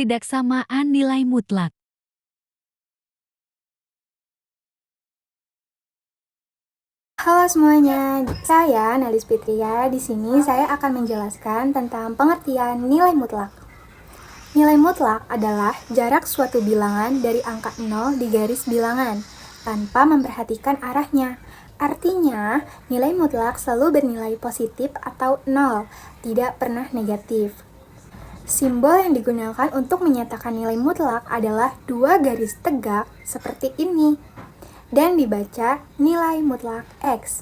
pertidaksamaan nilai mutlak. Halo semuanya, saya Nelis Fitria. Di sini saya akan menjelaskan tentang pengertian nilai mutlak. Nilai mutlak adalah jarak suatu bilangan dari angka 0 di garis bilangan tanpa memperhatikan arahnya. Artinya, nilai mutlak selalu bernilai positif atau 0, tidak pernah negatif. Simbol yang digunakan untuk menyatakan nilai mutlak adalah dua garis tegak seperti ini, dan dibaca nilai mutlak X.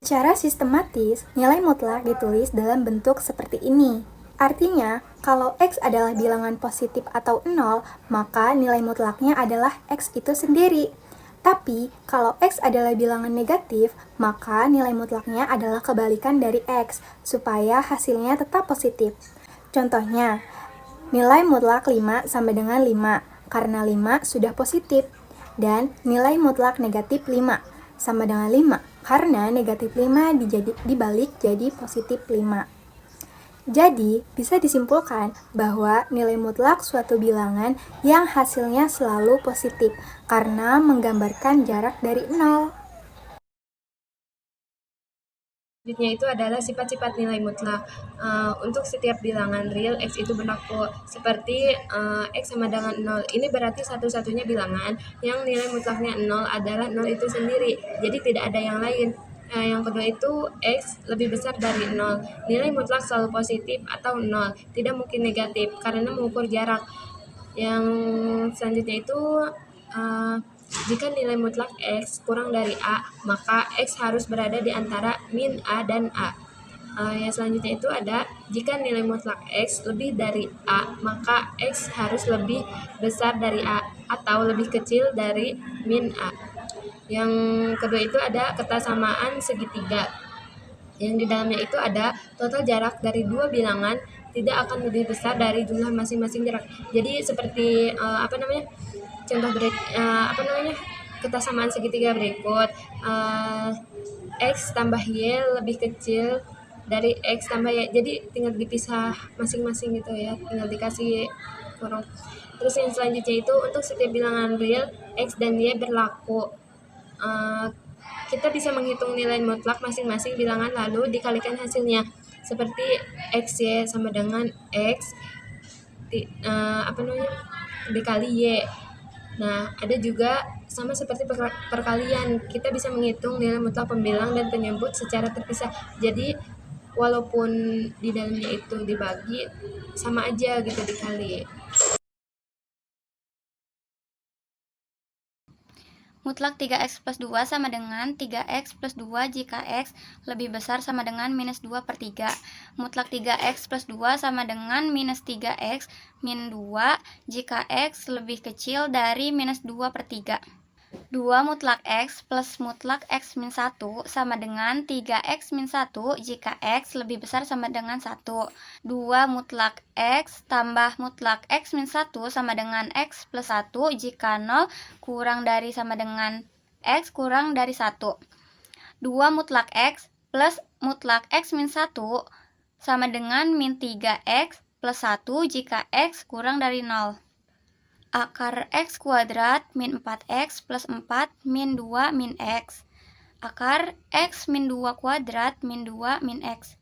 Secara sistematis, nilai mutlak ditulis dalam bentuk seperti ini. Artinya, kalau X adalah bilangan positif atau 0, maka nilai mutlaknya adalah X itu sendiri. Tapi, kalau X adalah bilangan negatif, maka nilai mutlaknya adalah kebalikan dari X, supaya hasilnya tetap positif. Contohnya, nilai mutlak 5 sama dengan 5, karena 5 sudah positif. Dan nilai mutlak negatif 5 sama dengan 5 karena negatif 5 dibalik jadi positif 5. Jadi, bisa disimpulkan bahwa nilai mutlak suatu bilangan yang hasilnya selalu positif karena menggambarkan jarak dari 0. Selanjutnya itu adalah sifat-sifat nilai mutlak. Untuk setiap bilangan real, X itu berlaku seperti X sama dengan 0. Ini berarti satu-satunya bilangan yang nilai mutlaknya 0 adalah 0 itu sendiri. Jadi tidak ada yang lain. Yang kedua itu X lebih besar dari 0. Nilai mutlak selalu positif atau 0. Tidak mungkin negatif karena mengukur jarak. Yang selanjutnya itu jika nilai mutlak X kurang dari A, maka X harus berada di antara min A dan A. Yang selanjutnya itu ada, jika nilai mutlak X lebih dari A, maka X harus lebih besar dari A atau lebih kecil dari min A. Yang kedua itu ada ketersamaan segitiga. Yang di dalamnya itu ada total jarak dari dua bilangan tidak akan lebih besar dari jumlah masing-masing jarak. Jadi seperti contoh ketersamaan segitiga berikut. X tambah Y lebih kecil dari X tambah Y, jadi tinggal dipisah masing-masing gitu ya, tinggal dikasih kurung. Terus yang selanjutnya itu untuk setiap bilangan real X dan Y berlaku. Kita bisa menghitung nilai mutlak masing-masing bilangan lalu dikalikan hasilnya, seperti XY sama dengan X dikali Y. Nah, ada juga sama seperti perkalian, kita bisa menghitung nilai mutlak pembilang dan penyebut secara terpisah. Jadi, walaupun di dalamnya itu dibagi, sama aja gitu dikali. Mutlak 3x plus 2 sama dengan 3x plus 2 jika x lebih besar sama dengan minus 2 per 3. Mutlak 3x plus 2 sama dengan minus 3x min 2 jika x lebih kecil dari minus 2 per 3. 2 mutlak x plus mutlak x min 1 sama dengan 3x min 1 jika x lebih besar sama dengan 1. 2 mutlak x tambah mutlak x min 1 sama dengan x plus 1 jika 0 kurang dari sama dengan x kurang dari 1. 2 mutlak x plus mutlak x min 1 sama dengan min 3x plus 1 jika x kurang dari 0. Akar x kuadrat min 4x plus 4 min 2 min x. Akar x min 2 kuadrat min 2 min x.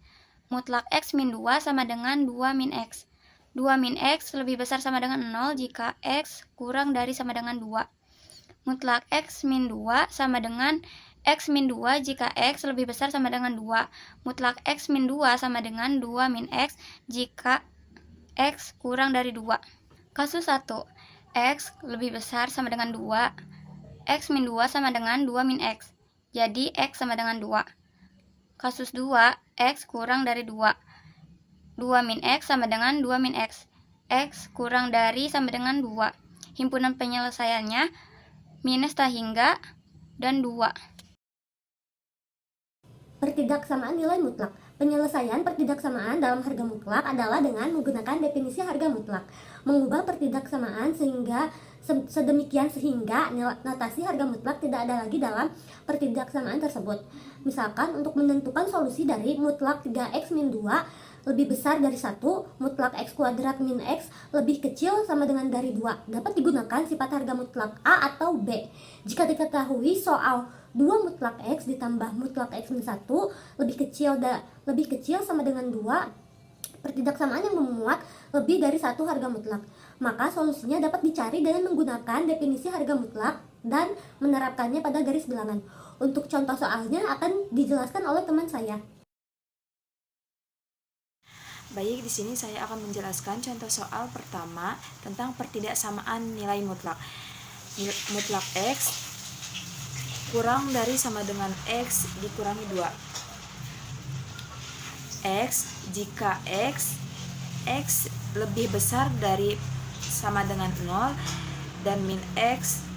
Mutlak x min 2 sama dengan 2 min x. 2 min x lebih besar sama dengan 0 jika x kurang dari sama dengan 2. Mutlak x min 2 sama dengan x min 2 jika x lebih besar sama dengan 2. Mutlak x min 2 sama dengan 2 min x jika x kurang dari 2. Kasus 1. X lebih besar sama dengan 2. X min 2 sama dengan 2 min X. Jadi X sama dengan 2. Kasus 2. X kurang dari 2. 2 min X sama dengan 2 min X. X kurang dari sama dengan 2. Himpunan penyelesaiannya minus tak hingga dan 2. Pertidaksamaan nilai mutlak. Penyelesaian pertidaksamaan dalam harga mutlak adalah dengan menggunakan definisi harga mutlak. Mengubah pertidaksamaan sedemikian sehingga notasi harga mutlak tidak ada lagi dalam pertidaksamaan tersebut. Misalkan untuk menentukan solusi dari mutlak 3x min 2 lebih besar dari 1, mutlak X kuadrat min X lebih kecil sama dengan dari 2. Dapat digunakan sifat harga mutlak A atau B. Jika diketahui soal 2 mutlak X ditambah mutlak X min 1 lebih kecil sama dengan 2, pertidaksamaan yang memuat lebih dari 1 harga mutlak, maka solusinya dapat dicari dengan menggunakan definisi harga mutlak dan menerapkannya pada garis bilangan. Untuk contoh soalnya akan dijelaskan oleh teman saya. Baik, di sini saya akan menjelaskan contoh soal pertama tentang pertidaksamaan nilai mutlak. Mutlak X kurang dari sama dengan X dikurangi 2. X jika X lebih besar dari sama dengan 0 dan min X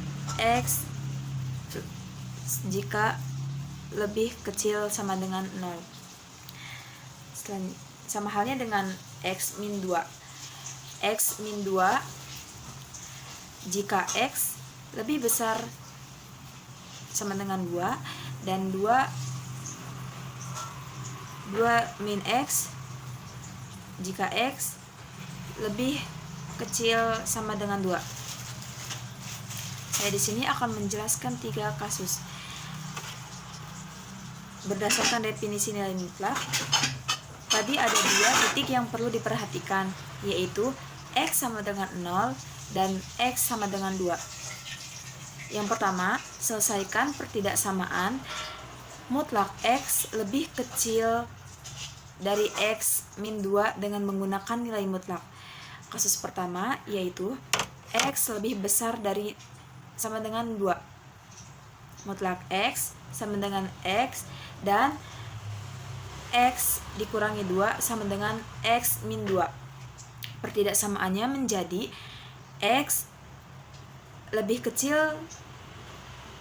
jika lebih kecil sama dengan 0. Sama halnya dengan X min 2. X min 2 jika X lebih besar sama dengan 2 dan 2 min X jika X lebih kecil sama dengan 2. Saya di sini akan menjelaskan 3 kasus. Berdasarkan definisi nilai mutlak, tadi ada 2 titik yang perlu diperhatikan, yaitu X sama dengan 0 dan X sama dengan 2. Yang pertama, selesaikan pertidaksamaan mutlak X lebih kecil dari X min 2 dengan menggunakan nilai mutlak. Kasus pertama yaitu X lebih besar dari sama dengan 2. Mutlak X sama dengan X dan X dikurangi 2 sama dengan X min 2. Pertidaksamaannya menjadi X lebih kecil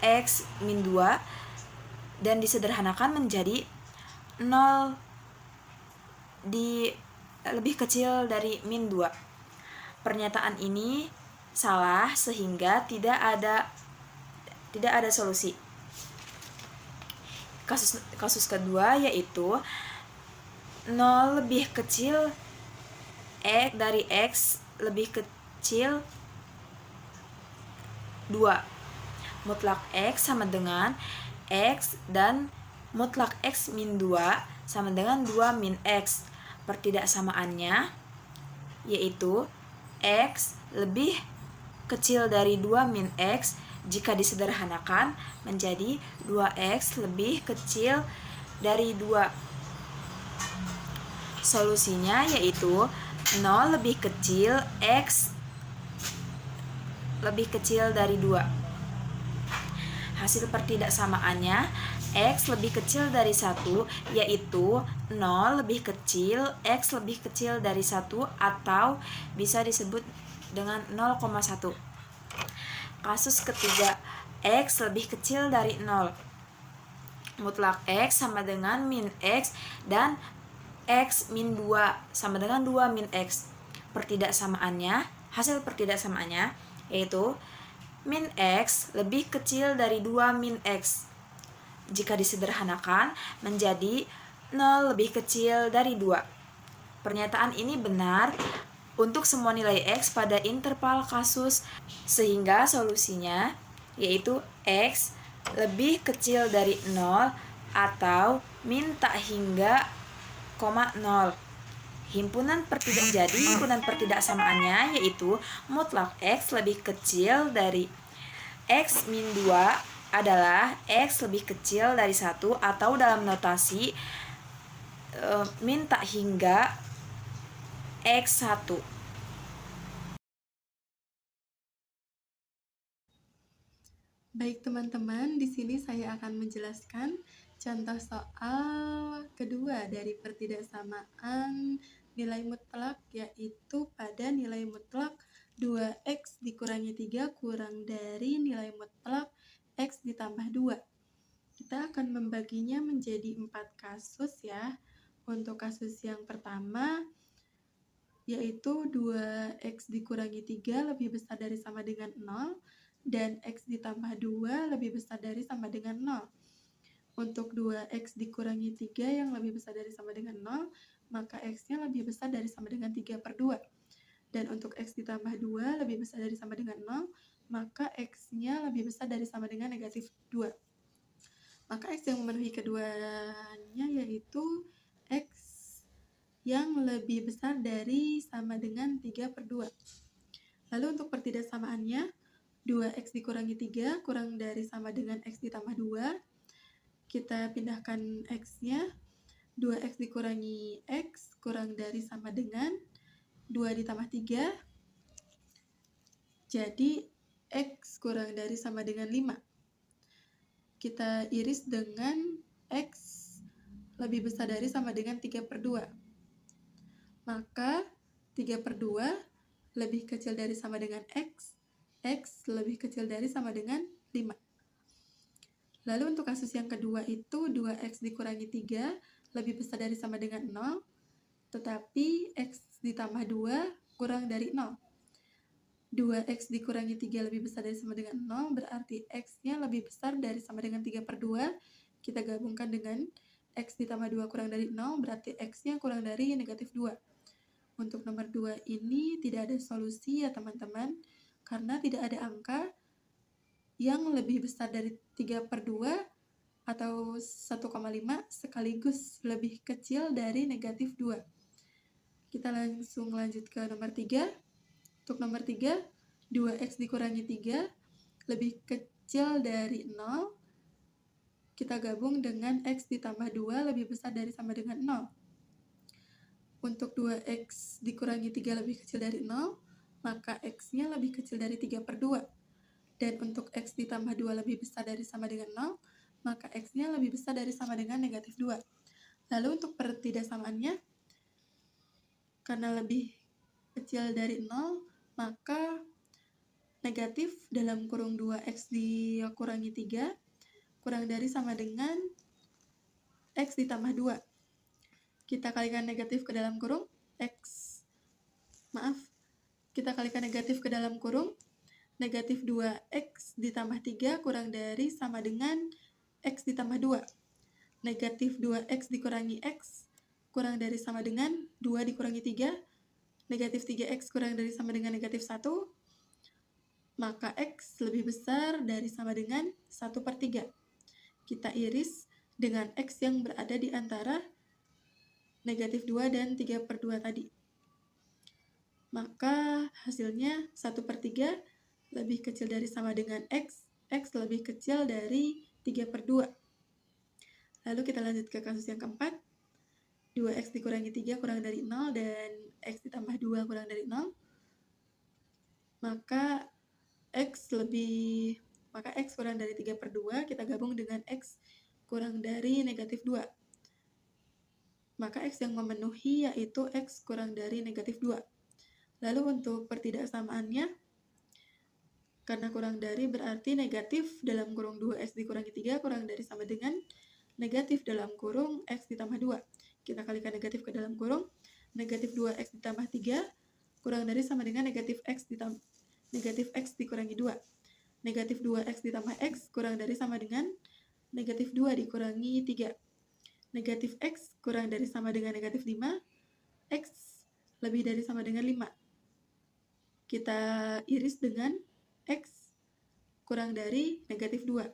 X min 2 dan disederhanakan menjadi 0 lebih kecil dari min 2. Pernyataan ini salah sehingga tidak ada solusi. Kasus kedua yaitu 0 lebih kecil dari X lebih kecil 2. Mutlak X sama dengan X dan mutlak X min 2 sama dengan 2 min X. Pertidaksamaannya yaitu X lebih kecil dari 2 min X jika disederhanakan menjadi 2X lebih kecil dari 2. Solusinya yaitu 0 lebih kecil X lebih kecil dari 2. Hasil pertidaksamaannya X lebih kecil dari 1 yaitu 0 lebih kecil X lebih kecil dari 1 atau bisa disebut dengan 0,1. Kasus ketiga, X lebih kecil dari 0. Mutlak X sama dengan min X dan X min 2 sama dengan 2 min X. Hasil pertidaksamaannya yaitu min X lebih kecil dari 2 min X. Jika disederhanakan menjadi 0 lebih kecil dari 2. Pernyataan ini benar untuk semua nilai X pada interval kasus, sehingga solusinya yaitu X lebih kecil dari 0 atau min tak hingga 0. Himpunan pertidaksamaannya yaitu mutlak X lebih kecil dari X min 2 adalah X lebih kecil dari 1 atau dalam notasi min tak hingga X1. Baik teman-teman, di sini saya akan menjelaskan contoh soal kedua dari pertidaksamaan nilai mutlak, yaitu pada nilai mutlak 2X dikurangi 3 kurang dari nilai mutlak X ditambah 2. Kita akan membaginya menjadi 4 kasus ya. Untuk kasus yang pertama, yaitu 2X dikurangi 3 lebih besar dari sama dengan 0 dan X ditambah 2 lebih besar dari sama dengan 0. Untuk 2X dikurangi 3 yang lebih besar dari sama dengan 0, maka X-nya lebih besar dari sama dengan 3/2. Dan untuk X ditambah 2 lebih besar dari sama dengan 0, maka X-nya lebih besar dari sama dengan negatif 2. Maka X yang memenuhi keduanya yaitu X yang lebih besar dari sama dengan 3/2. Lalu untuk pertidaksamaannya, 2X dikurangi 3 kurang dari sama dengan X ditambah 2. Kita pindahkan X-nya, 2X dikurangi X kurang dari sama dengan 2 ditambah 3. Jadi X kurang dari sama dengan 5. Kita iris dengan X lebih besar dari sama dengan 3/2. Maka 3/2 lebih kecil dari sama dengan X lebih kecil dari sama dengan 5. Lalu untuk kasus yang kedua itu 2X dikurangi 3 lebih besar dari sama dengan 0, tetapi X ditambah 2 kurang dari 0. 2X dikurangi 3 lebih besar dari sama dengan 0, berarti X-nya lebih besar dari sama dengan 3/2. Kita gabungkan dengan X ditambah 2 kurang dari 0, berarti X-nya kurang dari negatif 2. Untuk nomor 2 ini tidak ada solusi ya teman-teman, karena tidak ada angka yang lebih besar dari 3/2 atau 1,5 sekaligus lebih kecil dari negatif 2. Kita langsung lanjut ke nomor 3. Untuk nomor 3, 2X dikurangi 3 lebih kecil dari 0. Kita gabung dengan X ditambah 2 lebih besar dari sama dengan 0. Untuk 2X dikurangi 3 lebih kecil dari 0, maka X-nya lebih kecil dari 3/2. Dan untuk X ditambah 2 lebih besar dari sama dengan 0, maka X-nya lebih besar dari sama dengan negatif 2. Lalu untuk pertidaksamaannya, karena lebih kecil dari 0, maka negatif dalam kurung 2X dikurangi 3 kurang dari sama dengan X ditambah 2. Kita kalikan negatif ke dalam kurung, kita kalikan negatif ke dalam kurung, negatif 2X ditambah 3 kurang dari sama dengan X ditambah 2. Negatif 2X dikurangi X kurang dari sama dengan 2 dikurangi 3. Negatif 3X kurang dari sama dengan negatif 1. Maka X lebih besar dari sama dengan 1/3. Kita iris dengan X yang berada di antara negatif 2 dan 3/2 tadi. Maka hasilnya 1/3 lebih kecil dari sama dengan X lebih kecil dari 3/2. Lalu kita lanjut ke kasus yang keempat. 2X dikurangi 3 kurang dari 0 dan X ditambah 2 kurang dari 0. Maka X kurang dari 3/2, kita gabung dengan X kurang dari negatif 2. Maka X yang memenuhi yaitu X kurang dari negatif 2. Lalu untuk pertidaksamaannya, karena kurang dari berarti negatif dalam kurung 2X dikurangi 3 kurang dari sama dengan negatif dalam kurung X ditambah 2. Kita kalikan negatif ke dalam kurung, negatif 2X ditambah 3 kurang dari sama dengan negatif X dikurangi 2. Negatif 2X ditambah X kurang dari sama dengan negatif 2 dikurangi 3. Negatif X kurang dari sama dengan negatif 5. X lebih dari sama dengan 5. Kita iris dengan X kurang dari negatif 2.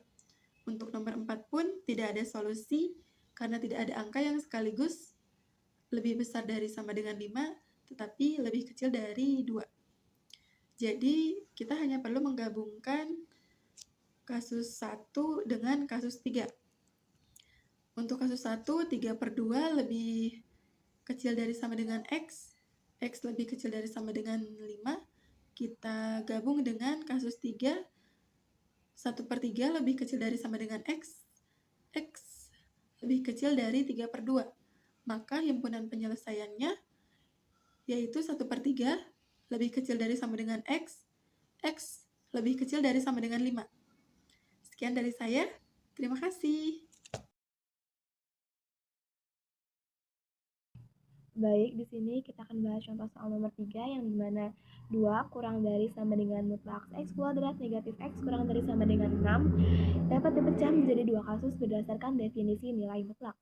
Untuk nomor 4 pun tidak ada solusi karena tidak ada angka yang sekaligus lebih besar dari sama dengan 5 tetapi lebih kecil dari 2. Jadi kita hanya perlu menggabungkan kasus 1 dengan kasus 3. Untuk kasus 1, 3/2 lebih kecil dari sama dengan X lebih kecil dari sama dengan 5. Kita gabung dengan kasus 3, 1/3 lebih kecil dari sama dengan X lebih kecil dari 3/2. Maka himpunan penyelesaiannya yaitu 1/3 lebih kecil dari sama dengan X lebih kecil dari sama dengan 5. Sekian dari saya, terima kasih. Baik, di sini kita akan bahas contoh soal nomor 3 yang dimana 2 kurang dari sama dengan mutlak X kuadrat negatif X kurang dari sama dengan 6 dapat dipecah menjadi dua kasus berdasarkan definisi nilai mutlak.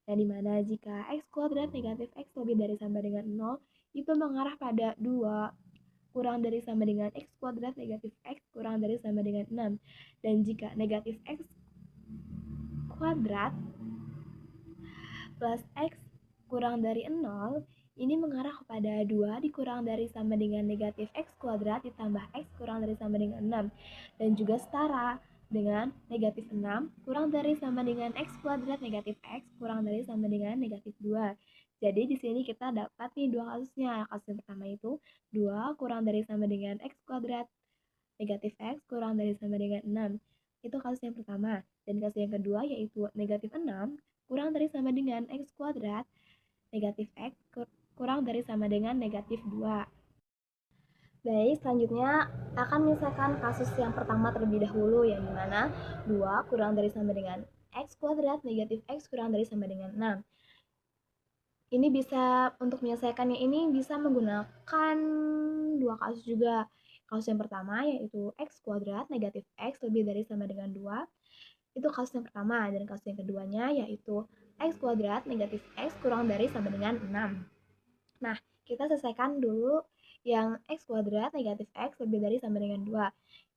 yang dimana jika x kuadrat negatif x lebih dari sama dengan 0, itu mengarah pada 2 kurang dari sama dengan x kuadrat negatif x kurang dari sama dengan 6. Dan jika negatif x kuadrat plus x kurang dari 0, ini mengarah kepada 2 dikurang dari sama dengan negatif x kuadrat ditambah x kurang dari sama dengan 6. Dan juga setara dengan negatif 6 kurang dari sama dengan x kuadrat negatif x kurang dari sama dengan negatif 2. Jadi di sini kita dapat nih dua kasusnya. Kasus yang pertama itu 2 kurang dari sama dengan x kuadrat negatif x kurang dari sama dengan 6. Itu kasus yang pertama. Dan kasus yang kedua yaitu negatif 6 kurang dari sama dengan x kuadrat negatif x kurang dari sama dengan negatif 2. Baik, selanjutnya akan menyelesaikan kasus yang pertama terlebih dahulu, yang dimana 2 kurang dari sama dengan x kuadrat negatif x kurang dari sama dengan 6. Ini bisa, untuk menyelesaikannya ini bisa menggunakan dua kasus juga. Kasus yang pertama yaitu x kuadrat negatif x lebih dari sama dengan 2. Itu kasus yang pertama. Dan kasus yang keduanya yaitu x kuadrat negatif x kurang dari sama dengan 6. Nah, kita selesaikan dulu yang x kuadrat negatif x lebih dari sama dengan 2.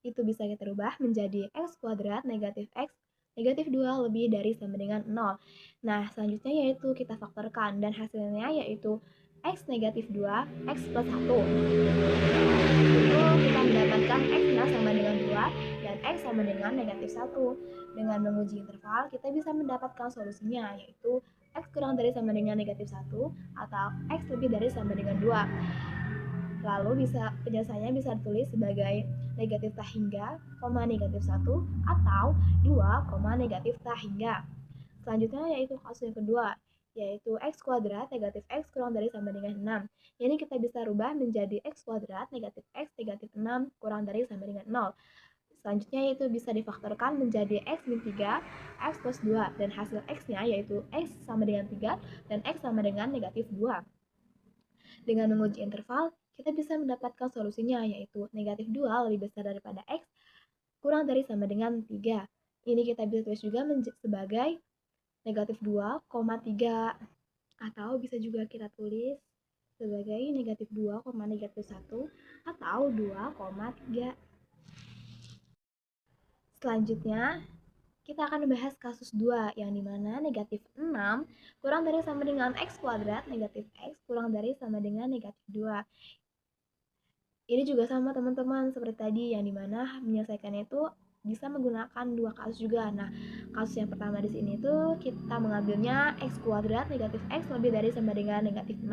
Itu bisa kita rubah menjadi x kuadrat negatif x negatif 2 lebih dari sama dengan 0. Nah, selanjutnya yaitu kita faktorkan, dan hasilnya yaitu x negatif 2, x plus 1. Itu kita mendapatkan x-nya sama dengan 2 dan x sama dengan negatif 1. Dengan menguji interval, kita bisa mendapatkan solusinya, yaitu x kurang dari sama dengan negatif 1 atau x lebih dari sama dengan 2. Lalu penyelesaiannya bisa ditulis sebagai negatif tak hingga, negatif 1 atau 2, negatif tak hingga. Selanjutnya yaitu kasus yang kedua, yaitu x kuadrat negatif x kurang dari sama dengan 6. Ini kita bisa rubah menjadi x kuadrat negatif x negatif 6 kurang dari sama dengan 0. Selanjutnya yaitu bisa difaktorkan menjadi x min 3, x plus 2, dan hasil x-nya yaitu x sama dengan 3 dan x sama dengan negatif 2. Dengan menguji interval, kita bisa mendapatkan solusinya yaitu negatif 2 lebih besar daripada x kurang dari sama dengan 3. Ini kita bisa tulis juga sebagai negatif 2,3, atau bisa juga kita tulis sebagai negatif 2, negatif 1 atau 2,3. Selanjutnya, kita akan membahas kasus 2, yang dimana negatif 6 kurang dari sama dengan x kuadrat negatif x kurang dari sama dengan negatif 2. Ini juga sama teman-teman seperti tadi, yang dimana menyelesaikannya itu bisa menggunakan dua kasus juga. Nah, kasus yang pertama di sini tuh kita mengambilnya x kuadrat negatif x lebih dari sama dengan negatif 6.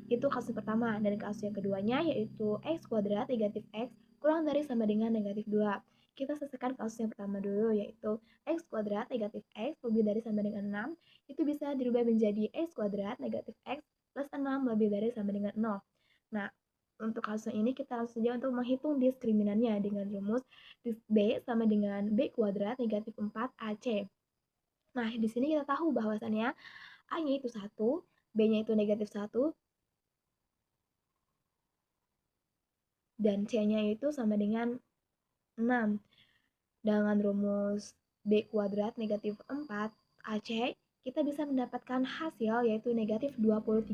Itu kasus pertama. Dan kasus yang keduanya yaitu x kuadrat negatif x kurang dari sama dengan negatif 2. Kita selesaikan kasus yang pertama dulu, yaitu x kuadrat negatif x lebih dari sama dengan 6. Itu bisa dirubah menjadi x kuadrat negatif x plus 6 lebih dari sama dengan 0. Nah, untuk kasus ini kita langsung saja untuk menghitung diskriminannya dengan rumus B sama dengan B kuadrat negatif 4AC. Nah, di sini kita tahu bahwasannya A-nya itu 1, B-nya itu negatif 1, dan C-nya itu sama dengan 6. Dengan rumus B kuadrat negatif 4AC, kita bisa mendapatkan hasil yaitu negatif 23.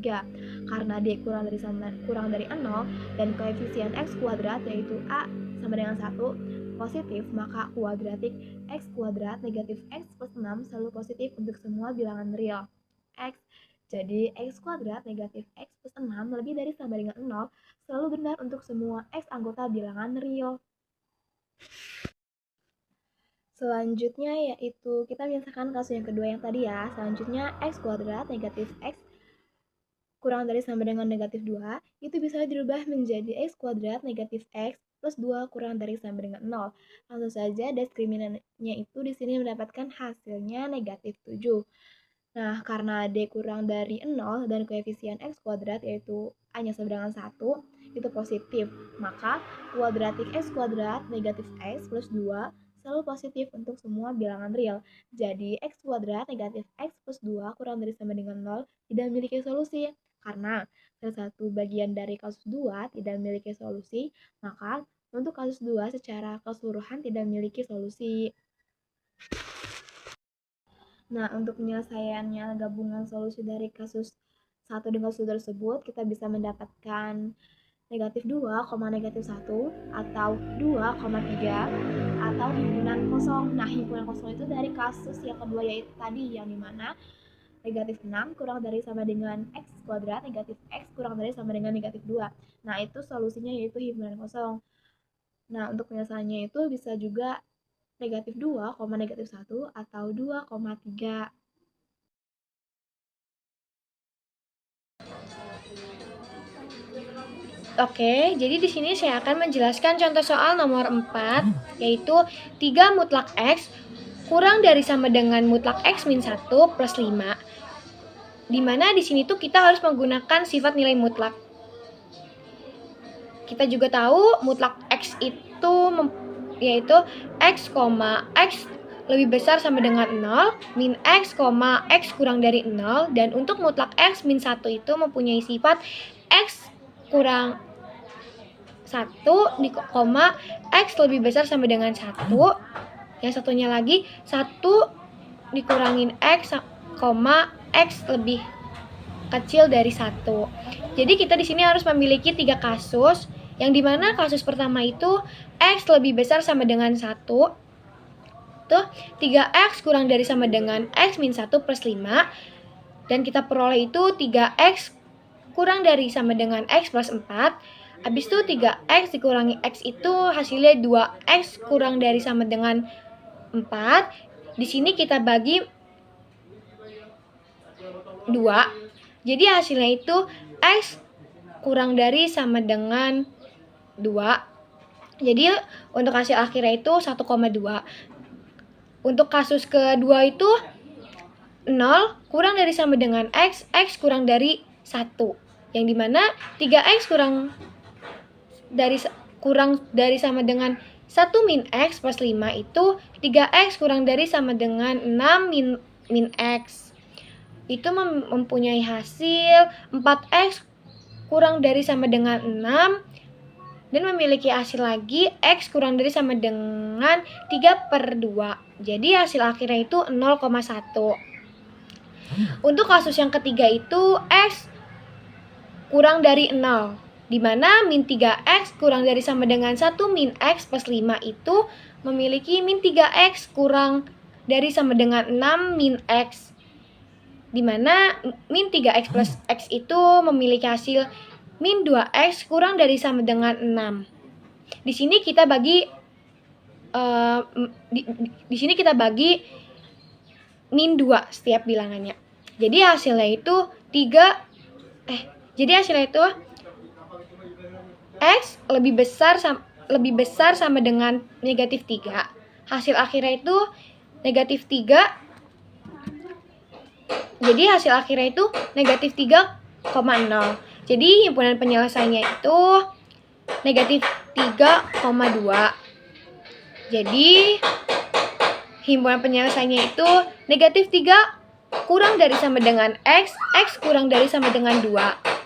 Karena D kurang dari 0 dan koefisien X kuadrat yaitu A sama dengan 1 positif, maka kuadratik X kuadrat negatif X plus 6 selalu positif untuk semua bilangan real X. Jadi X kuadrat negatif X plus 6 lebih dari sama dengan 0 selalu benar untuk semua X anggota bilangan real. Selanjutnya yaitu kita menyelesaikan kasus yang kedua yang tadi ya. Selanjutnya x kuadrat negatif x kurang dari sama dengan negatif 2 itu bisa dirubah menjadi x kuadrat negatif x plus 2 kurang dari sama dengan 0. Langsung saja diskriminannya itu di sini mendapatkan hasilnya negatif 7. Nah, karena D kurang dari 0 dan koefisien x kuadrat yaitu A-nya sama dengan 1 itu positif, maka kuadratik x kuadrat negatif x plus 2 selalu positif untuk semua bilangan real. Jadi x kuadrat negatif x plus 2 kurang dari sama dengan 0 tidak memiliki solusi. Karena salah satu bagian dari kasus 2 tidak memiliki solusi, maka untuk kasus 2 secara keseluruhan tidak memiliki solusi. Nah, untuk penyelesaiannya gabungan solusi dari kasus 1 dengan solusi tersebut, kita bisa mendapatkan negatif 2, negatif 1, atau 2,3, atau himpunan kosong. Nah, himpunan kosong itu dari kasus yang kedua, yaitu tadi yang dimana negatif 6 kurang dari sama dengan x kuadrat, negatif x kurang dari sama dengan negatif 2. Nah, itu solusinya yaitu himpunan kosong. Nah, untuk penyelesaiannya itu bisa juga negatif 2, negatif 1, atau 2,3. Oke, jadi di sini saya akan menjelaskan contoh soal nomor 4, yaitu 3 mutlak X kurang dari sama dengan mutlak X min 1 plus 5. Dimana di sini tuh kita harus menggunakan sifat nilai mutlak. Kita juga tahu mutlak X itu yaitu X, X lebih besar sama dengan 0, min X, X kurang dari 0, dan untuk mutlak X min 1 itu mempunyai sifat X kurang 1, X lebih besar sama dengan 1. Yang satunya lagi 1 dikurangin X, X lebih kecil dari 1. Jadi kita di sini harus memiliki 3 kasus, yang dimana kasus pertama itu X lebih besar sama dengan 1. Tuh, 3X kurang dari sama dengan X min 1 plus 5. Dan kita peroleh itu 3X kurang dari sama dengan X plus 4. Habis itu 3X dikurangi X itu hasilnya 2X kurang dari sama dengan 4. Di sini kita bagi 2. Jadi hasilnya itu X kurang dari sama dengan 2. Jadi untuk hasil akhirnya itu 1,2. Untuk kasus kedua itu 0 kurang dari sama dengan X, X kurang dari 1. Yang dimana 3X kurang dari sama dengan 1 min X plus 5 itu 3X kurang dari sama dengan 6 min X. Itu mempunyai hasil 4X kurang dari sama dengan 6. Dan memiliki hasil lagi X kurang dari sama dengan 3/2. Jadi hasil akhirnya itu 0,1. Untuk kasus yang ketiga itu X kurang dari 0, dimana min 3X kurang dari sama dengan 1 min X plus 5 itu memiliki min 3X kurang dari sama dengan 6 min X, dimana min 3X plus X itu memiliki hasil min 2X kurang dari sama dengan 6. Di sini kita bagi di sini kita bagi min 2 setiap bilangannya. Jadi hasilnya itu X lebih besar sama dengan negatif 3. Hasil akhirnya itu negatif 3. Jadi hasil akhirnya itu negatif 3,0. Jadi himpunan penyelesaiannya itu negatif 3,2. Jadi himpunan penyelesaiannya itu negatif 3 kurang dari sama dengan X, X kurang dari sama dengan 2.